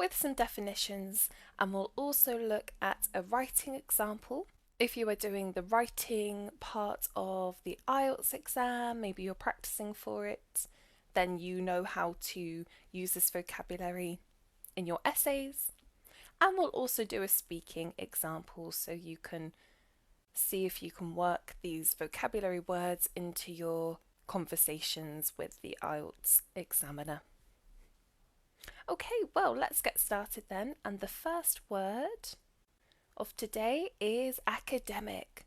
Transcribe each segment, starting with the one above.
with some definitions, and we'll also look at a writing example. If you are doing the writing part of the IELTS exam, maybe you're practicing for it, then you know how to use this vocabulary in your essays. And we'll also do a speaking example so you can see if you can work these vocabulary words into your conversations with the IELTS examiner. Okay, well, let's get started then. And the first word of today is academic.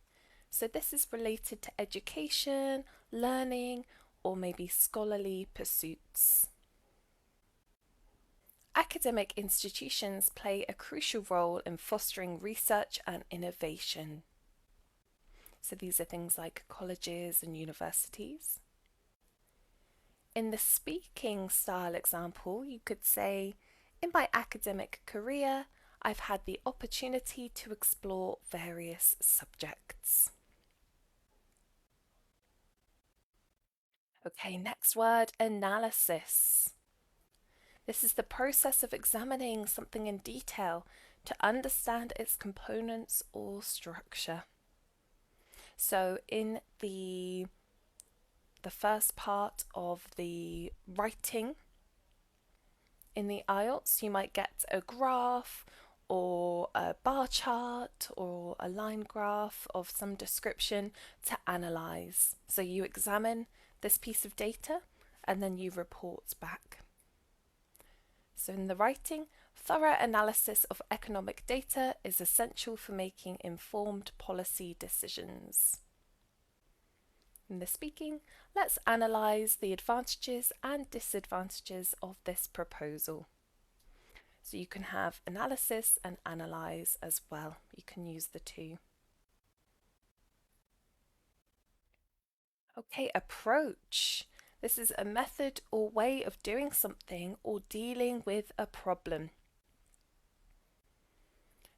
So this is related to education, learning, or maybe scholarly pursuits. Academic institutions play a crucial role in fostering research and innovation. So these are things like colleges and universities. In the speaking style example, you could say, in my academic career, I've had the opportunity to explore various subjects. Okay, next word, analysis. This is the process of examining something in detail to understand its components or structure. So in the first part of the writing in the IELTS, you might get a graph or a bar chart or a line graph of some description to analyze. So you examine this piece of data and then you report back. So in the writing, thorough analysis of economic data is essential for making informed policy decisions. In the speaking, let's analyse the advantages and disadvantages of this proposal. So you can have analysis and analyse as well. You can use the two. Okay, approach. This is a method or way of doing something or dealing with a problem.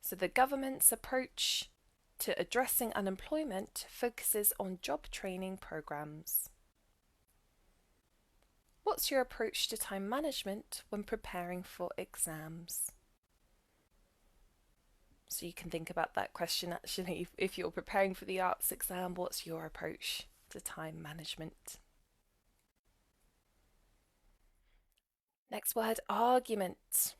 So the government's approach to addressing unemployment focuses on job training programs. What's your approach to time management when preparing for exams? So you can think about that question actually. If you're preparing for the arts exam, what's your approach to time management? Next word, argument.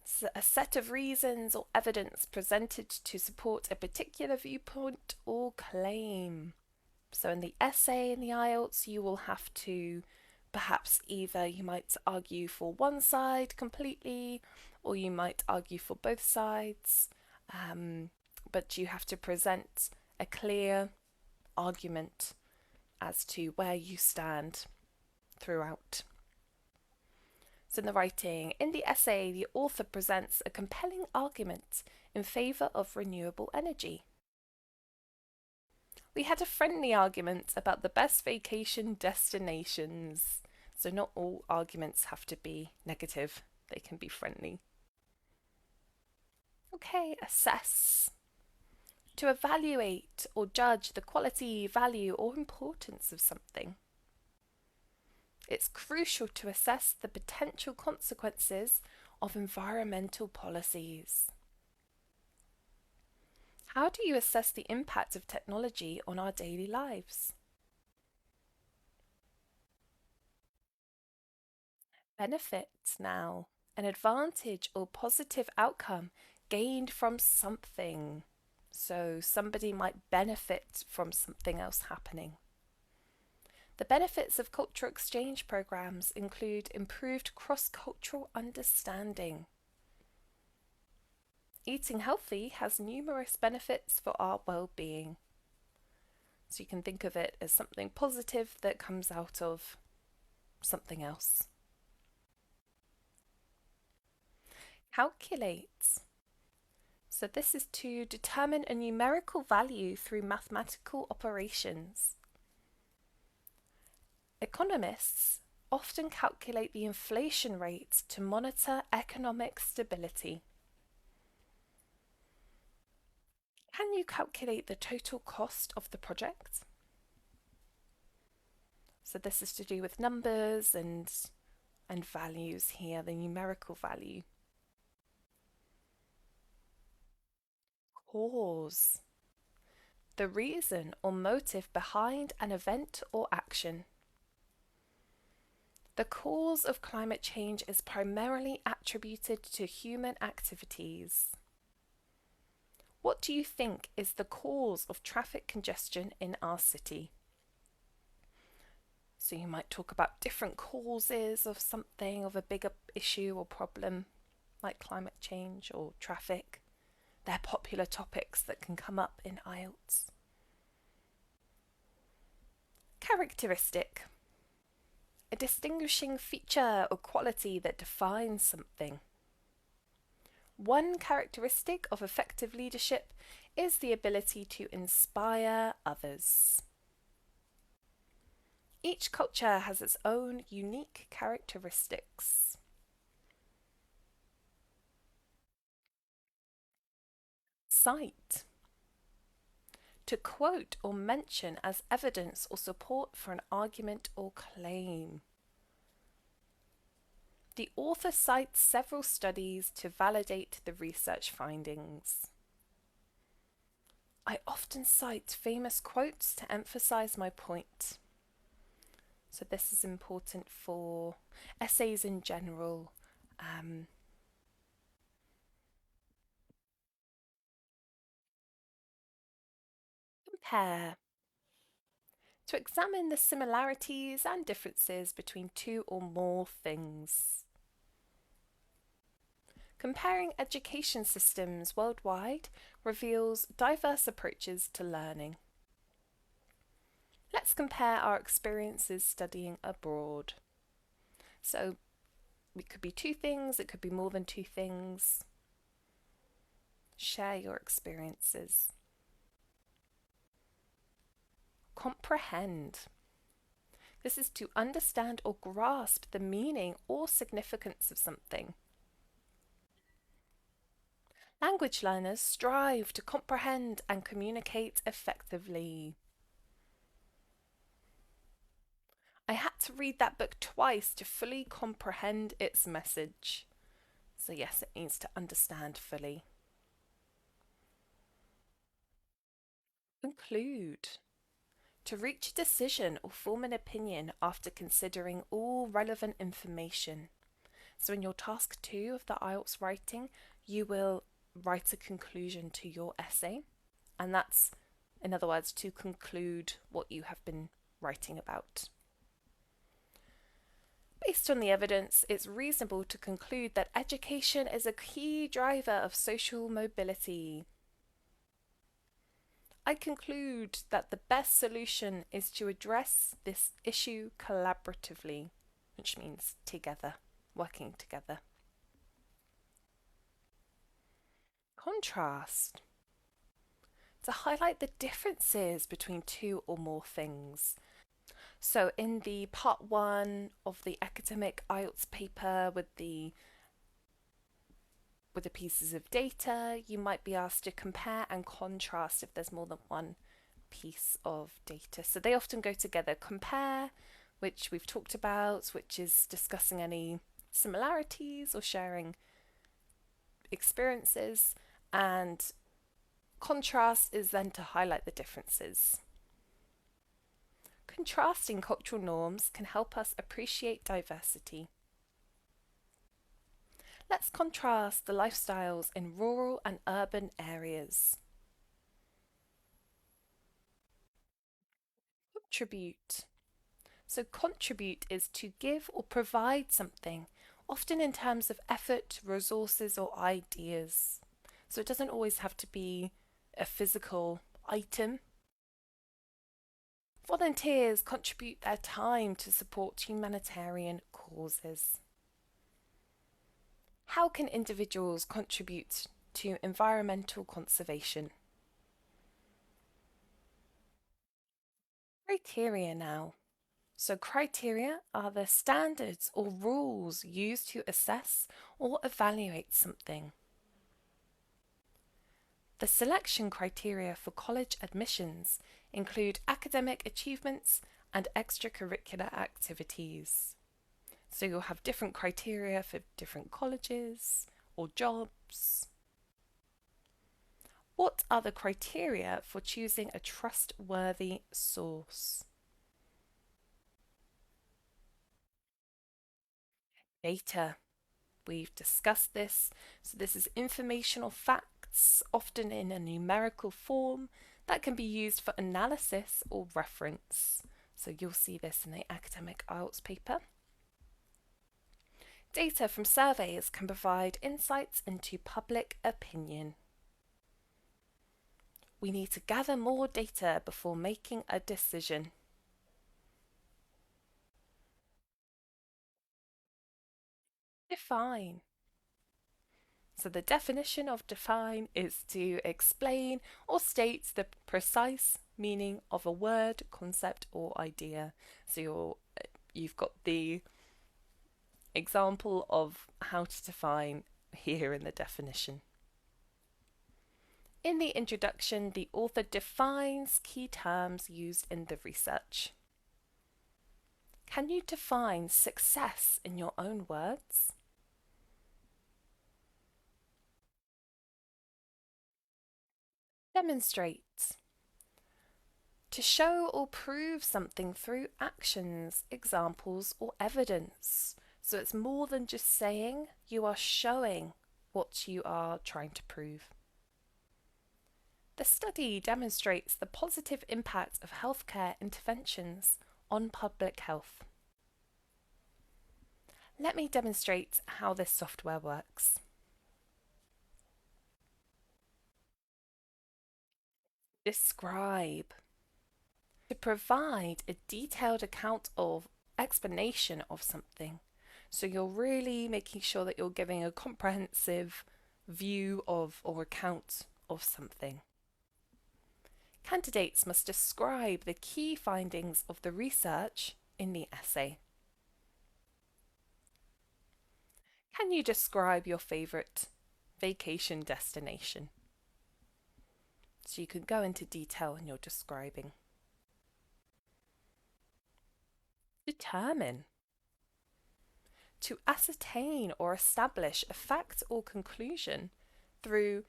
It's a set of reasons or evidence presented to support a particular viewpoint or claim. So in the essay in the IELTS, you will have to perhaps either you might argue for one side completely, or you might argue for both sides, but you have to present a clear argument as to where you stand throughout. So in the writing, in the essay, the author presents a compelling argument in favour of renewable energy. We had a friendly argument about the best vacation destinations. So not all arguments have to be negative, they can be friendly. Okay, assess. To evaluate or judge the quality, value, or importance of something. It's crucial to assess the potential consequences of environmental policies. How do you assess the impact of technology on our daily lives? Benefits now. An advantage or positive outcome gained from something. So somebody might benefit from something else happening. The benefits of cultural exchange programs include improved cross-cultural understanding. Eating healthy has numerous benefits for our well-being. So you can think of it as something positive that comes out of something else. Calculate. So this is to determine a numerical value through mathematical operations. Economists often calculate the inflation rate to monitor economic stability. Can you calculate the total cost of the project? So this is to do with numbers and values here, the numerical value. Cause. The reason or motive behind an event or action. The cause of climate change is primarily attributed to human activities. What do you think is the cause of traffic congestion in our city? So you might talk about different causes of something, of a bigger issue or problem, like climate change or traffic. They're popular topics that can come up in IELTS. Characteristic. A distinguishing feature or quality that defines something. One characteristic of effective leadership is the ability to inspire others. Each culture has its own unique characteristics. Cite. To quote or mention as evidence or support for an argument or claim. The author cites several studies to validate the research findings. I often cite famous quotes to emphasize my point. So this is important for essays in general. Compare. To examine the similarities and differences between two or more things. Comparing education systems worldwide reveals diverse approaches to learning. Let's compare our experiences studying abroad. So it could be two things, it could be more than two things. Share your experiences. Comprehend. This is to understand or grasp the meaning or significance of something. Language learners strive to comprehend and communicate effectively. I had to read that book twice to fully comprehend its message. So yes, it means to understand fully. Conclude. To reach a decision or form an opinion after considering all relevant information. So in your task 2 of the IELTS writing, you will write a conclusion to your essay. And that's, in other words, to conclude what you have been writing about. Based on the evidence, it's reasonable to conclude that education is a key driver of social mobility. I conclude that the best solution is to address this issue collaboratively, which means together, working together. Contrast. To highlight the differences between two or more things. So in the part 1 of the academic IELTS paper with the pieces of data, you might be asked to compare and contrast if there's more than one piece of data. So they often go together. Compare, which we've talked about, which is discussing any similarities or sharing experiences, and contrast is then to highlight the differences. Contrasting cultural norms can help us appreciate diversity. Let's contrast the lifestyles in rural and urban areas. Contribute. So contribute is to give or provide something, often in terms of effort, resources, or ideas. So it doesn't always have to be a physical item. Volunteers contribute their time to support humanitarian causes. How can individuals contribute to environmental conservation? Criteria now. So criteria are the standards or rules used to assess or evaluate something. The selection criteria for college admissions include academic achievements and extracurricular activities. So you'll have different criteria for different colleges or jobs. What are the criteria for choosing a trustworthy source? Data. We've discussed this. So, this is informational facts, often in a numerical form, that can be used for analysis or reference. So, you'll see this in the academic IELTS paper. Data from surveys can provide insights into public opinion. We need to gather more data before making a decision. Define. So the definition of define is to explain or state the precise meaning of a word, concept, or idea. So you've got the example of how to define here in the definition. In the introduction, the author defines key terms used in the research. Can you define success in your own words? Demonstrate. To show or prove something through actions, examples, or evidence. So it's more than just saying, you are showing what you are trying to prove. The study demonstrates the positive impact of healthcare interventions on public health. Let me demonstrate how this software works. Describe. To provide a detailed account of explanation of something. So you're really making sure that you're giving a comprehensive view of or account of something. Candidates must describe the key findings of the research in the essay. Can you describe your favourite vacation destination? So you can go into detail in your describing. Determine. To ascertain or establish a fact or conclusion through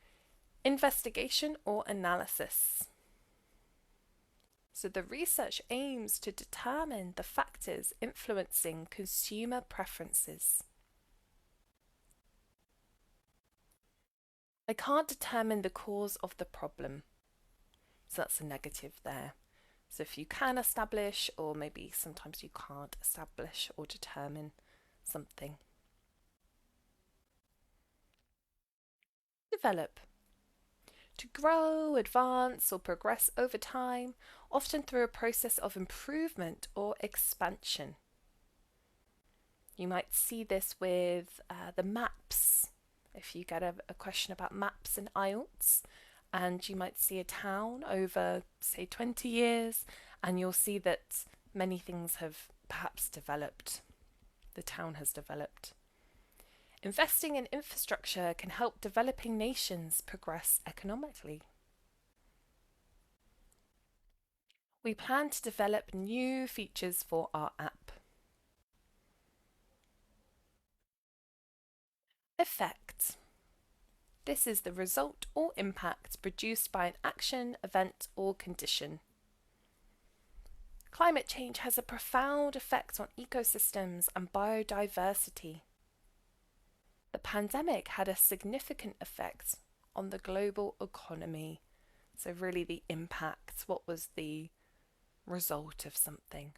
investigation or analysis. So the research aims to determine the factors influencing consumer preferences. I can't determine the cause of the problem. So that's a negative there. So if you can establish, or maybe sometimes you can't establish or determine something. Develop. To grow, advance, or progress over time, often through a process of improvement or expansion. You might see this with the maps. If you get a question about maps in IELTS, and you might see a town over, say, 20 years, and you'll see that many things have perhaps developed. The town has developed. Investing in infrastructure can help developing nations progress economically. We plan to develop new features for our app. Effect. This is the result or impact produced by an action, event, or condition. Climate change has a profound effect on ecosystems and biodiversity. The pandemic had a significant effect on the global economy. So really the impact, what was the result of something.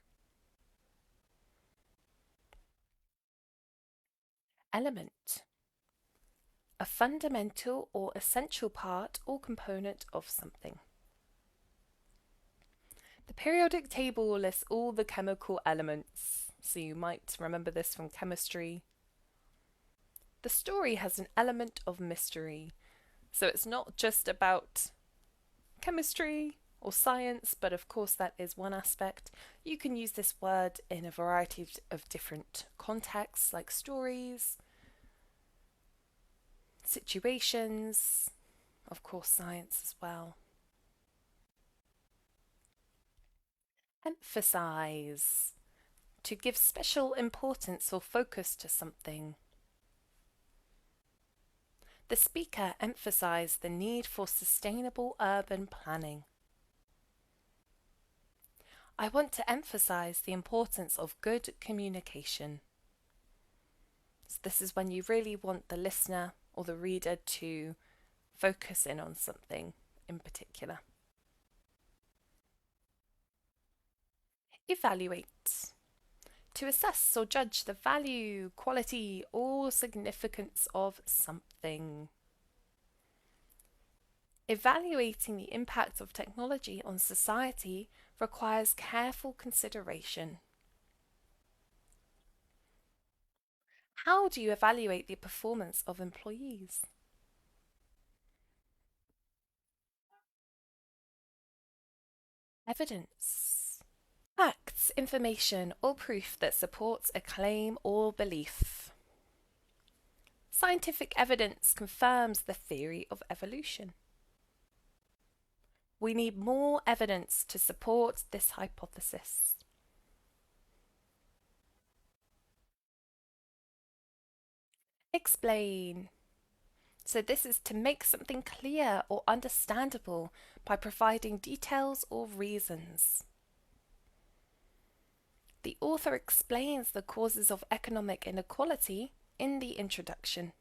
Element. A fundamental or essential part or component of something. The periodic table lists all the chemical elements, so you might remember this from chemistry. The story has an element of mystery, so it's not just about chemistry or science, but of course that is one aspect. You can use this word in a variety of different contexts, like stories, situations, of course science as well. Emphasize. To give special importance or focus to something. The speaker emphasized the need for sustainable urban planning. I want to emphasize the importance of good communication. So this is when you really want the listener or the reader to focus in on something in particular. Evaluate. To assess or judge the value, quality, or significance of something. Evaluating the impact of technology on society requires careful consideration. How do you evaluate the performance of employees? Evidence. Facts, information, or proof that supports a claim or belief. Scientific evidence confirms the theory of evolution. We need more evidence to support this hypothesis. Explain. So this is to make something clear or understandable by providing details or reasons. The author explains the causes of economic inequality in the introduction.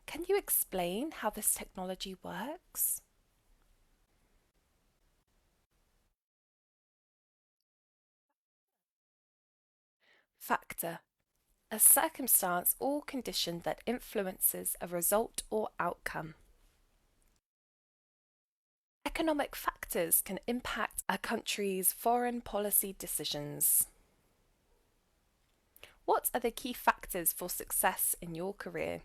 Can you explain how this technology works? Factor. A circumstance or condition that influences a result or outcome. Economic factors can impact a country's foreign policy decisions. What are the key factors for success in your career?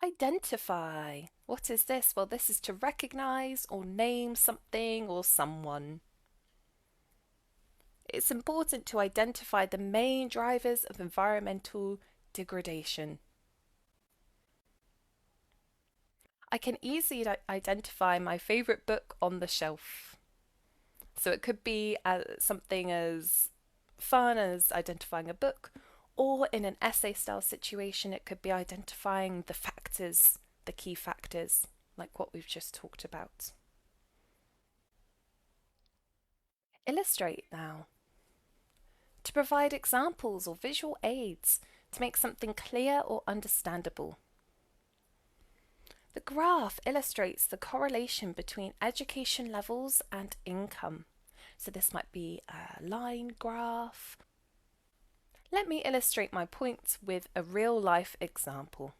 Identify. What is this? Well, this is to recognize or name something or someone. It's important to identify the main drivers of environmental degradation. I can easily identify my favourite book on the shelf. So it could be something as fun as identifying a book, or in an essay style situation, it could be identifying the factors, the key factors, like what we've just talked about. Illustrate now. To provide examples or visual aids to make something clear or understandable. The graph illustrates the correlation between education levels and income. So this might be a line graph. Let me illustrate my points with a real-life example.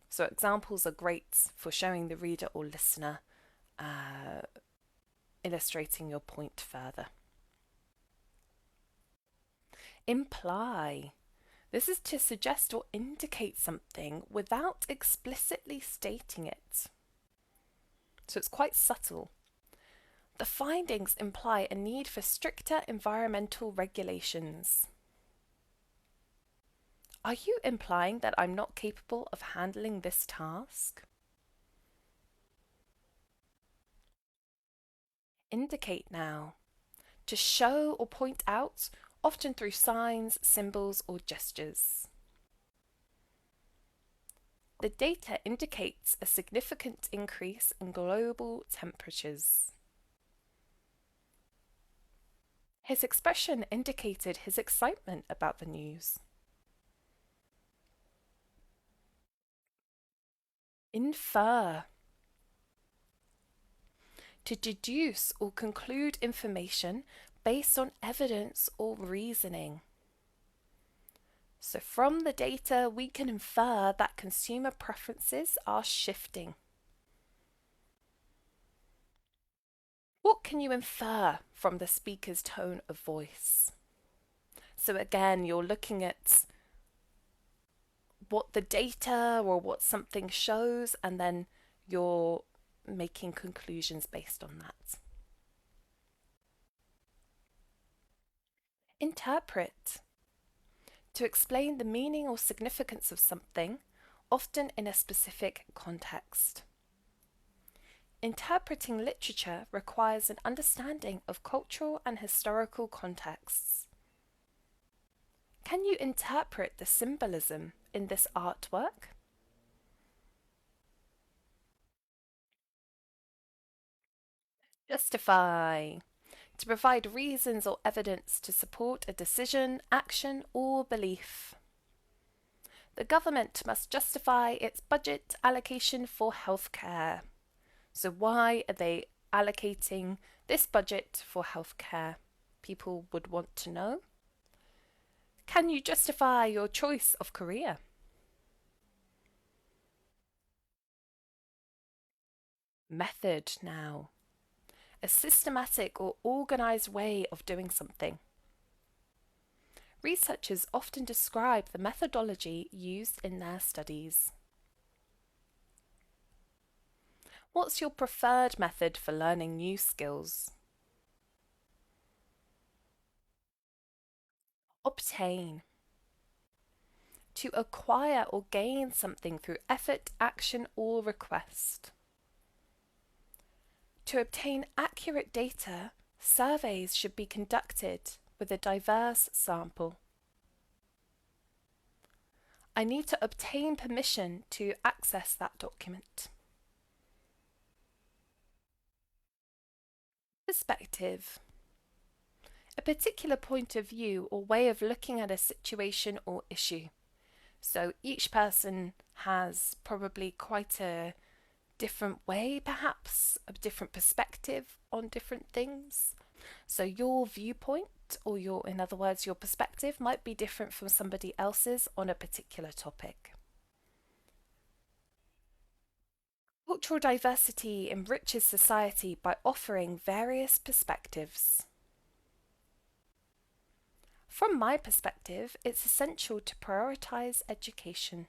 So examples are great for showing the reader or listener, illustrating your point further. Imply. This is to suggest or indicate something without explicitly stating it. So it's quite subtle. The findings imply a need for stricter environmental regulations. Are you implying that I'm not capable of handling this task? Indicate now. To show or point out, often through signs, symbols, or gestures. The data indicates a significant increase in global temperatures. His expression indicated his excitement about the news. Infer. To deduce or conclude information based on evidence or reasoning. So from the data, we can infer that consumer preferences are shifting. What can you infer from the speaker's tone of voice? So again, you're looking at what the data or what something shows, and then you're making conclusions based on that. Interpret. To explain the meaning or significance of something, often in a specific context. Interpreting literature requires an understanding of cultural and historical contexts. Can you interpret the symbolism in this artwork? Justify. To provide reasons or evidence to support a decision, action, or belief. The government must justify its budget allocation for healthcare. So, why are they allocating this budget for healthcare? People would want to know. Can you justify your choice of career? Method now. A systematic or organised way of doing something. Researchers often describe the methodology used in their studies. What's your preferred method for learning new skills? Obtain. To acquire or gain something through effort, action, or request. To obtain accurate data, surveys should be conducted with a diverse sample. I need to obtain permission to access that document. Perspective. A particular point of view or way of looking at a situation or issue. So each person has probably quite a different way, perhaps, a different perspective on different things. So your viewpoint, or in other words, your perspective might be different from somebody else's on a particular topic. Cultural diversity enriches society by offering various perspectives. From my perspective, it's essential to prioritize education.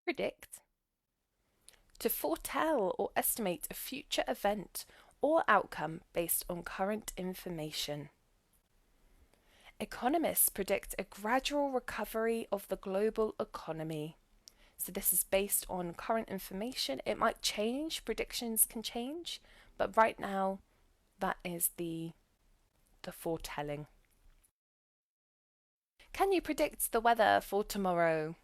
Predict. To foretell or estimate a future event or outcome based on current information. Economists predict a gradual recovery of the global economy. So this is based on current information. It might change, predictions can change, but right now that is the foretelling. Can you predict the weather for tomorrow?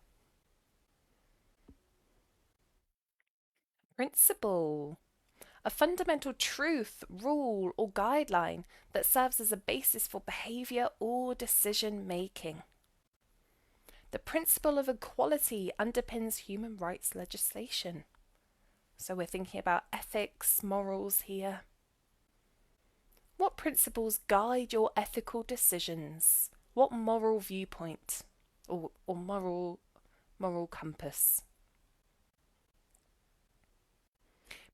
Principle. A fundamental truth, rule, or guideline that serves as a basis for behaviour or decision making. The principle of equality underpins human rights legislation. So we're thinking about ethics, morals here. What principles guide your ethical decisions? What moral viewpoint or moral compass?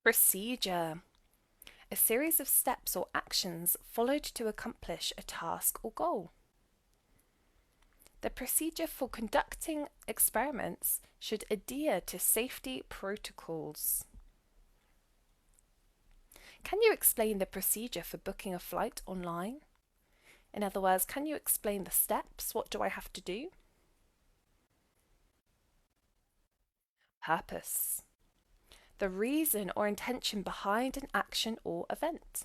Procedure. A series of steps or actions followed to accomplish a task or goal. The procedure for conducting experiments should adhere to safety protocols. Can you explain the procedure for booking a flight online? In other words, can you explain the steps? What do I have to do? Purpose. The reason or intention behind an action or event.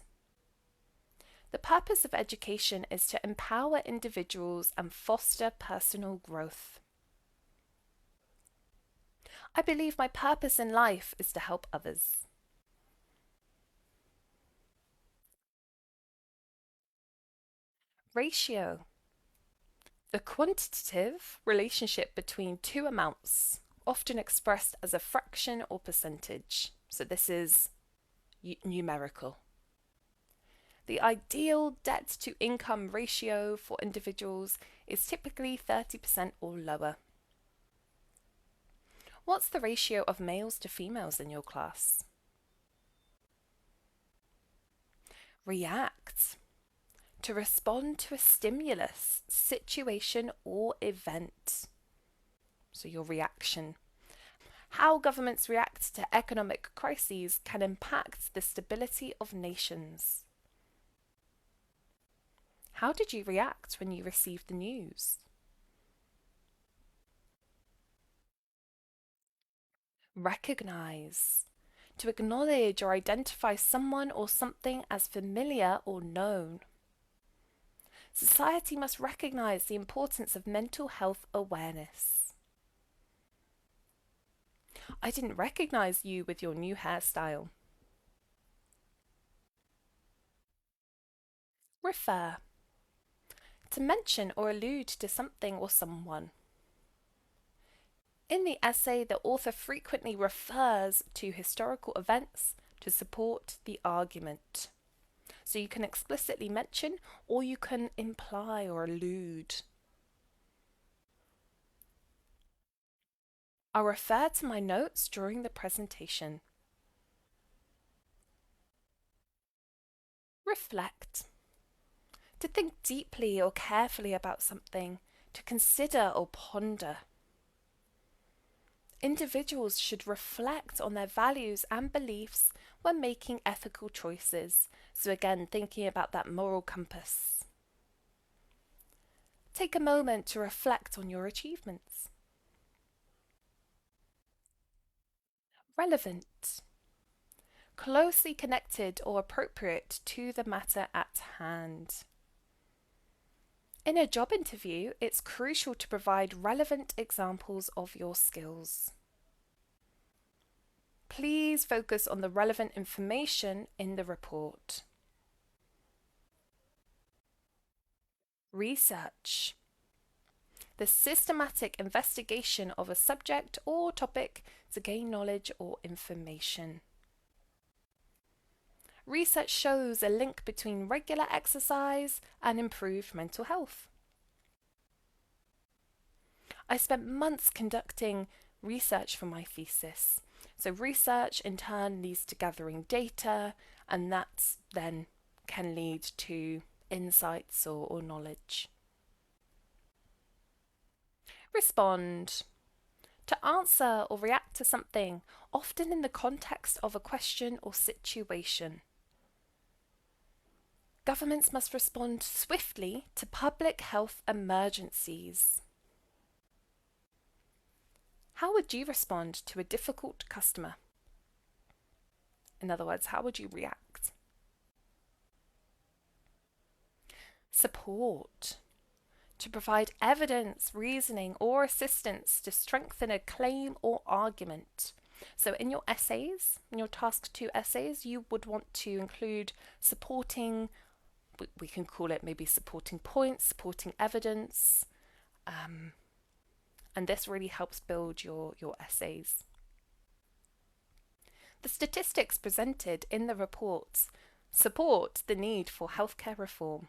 The purpose of education is to empower individuals and foster personal growth. I believe my purpose in life is to help others. Ratio. The quantitative relationship between two amounts, often expressed as a fraction or percentage. So this is numerical. The ideal debt to income ratio for individuals is typically 30% or lower. What's the ratio of males to females in your class? React. To respond to a stimulus, situation, or event. So your reaction. How governments react to economic crises can impact the stability of nations. How did you react when you received the news? Recognize. To acknowledge or identify someone or something as familiar or known. Society must recognize the importance of mental health awareness. I didn't recognize you with your new hairstyle. Refer. To mention or allude to something or someone. In the essay, the author frequently refers to historical events to support the argument. So you can explicitly mention or you can imply or allude. I'll refer to my notes during the presentation. Reflect. To think deeply or carefully about something, to consider or ponder. Individuals should reflect on their values and beliefs when making ethical choices. So again, thinking about that moral compass. Take a moment to reflect on your achievements. Relevant. Closely connected or appropriate to the matter at hand. In a job interview, it's crucial to provide relevant examples of your skills. Please focus on the relevant information in the report. Research. The systematic investigation of a subject or topic to gain knowledge or information. Research shows a link between regular exercise and improved mental health. I spent months conducting research for my thesis. So research in turn leads to gathering data, and that then can lead to insights or knowledge. Respond. To answer or react to something, often in the context of a question or situation. Governments must respond swiftly to public health emergencies. How would you respond to a difficult customer? In other words, how would you react? Support. To provide evidence, reasoning, or assistance to strengthen a claim or argument. So in your essays, in your task 2 essays, you would want to include supporting, we can call it maybe supporting points, supporting evidence, and this really helps build your essays. The statistics presented in the reports support the need for healthcare reform.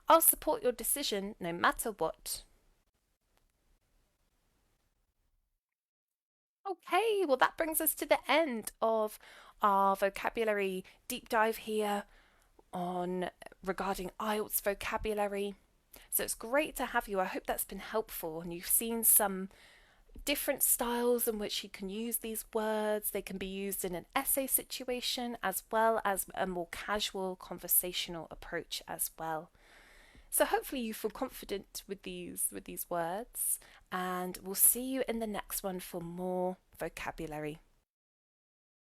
I'll support your decision no matter what. Okay, well that brings us to the end of our vocabulary deep dive here on regarding IELTS vocabulary. So it's great to have you. I hope that's been helpful and you've seen some different styles in which you can use these words. They can be used in an essay situation as well as a more casual conversational approach as well. So hopefully you feel confident with these words, and we'll see you in the next one for more vocabulary.